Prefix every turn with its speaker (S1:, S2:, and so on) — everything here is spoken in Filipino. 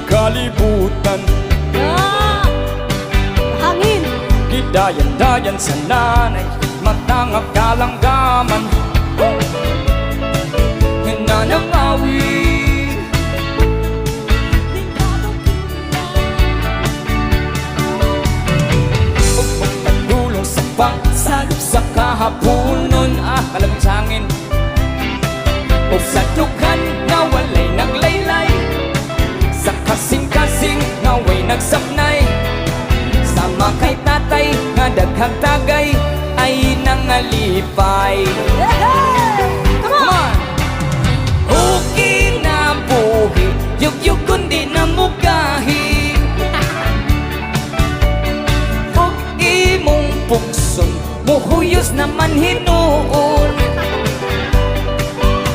S1: kalibutan.
S2: Hangin
S1: Gidayan-dayan sa nanay, matangap kalanggaman. Nanangawi ug magpagdulong sa pagsalub sa kahapunon. Malamig sa hangin ug sa dughan nga walay naglaylay, sa kasing-kasing nga way nagsapnay. Sama kay tatay nga daghang tagay ay nangalipay.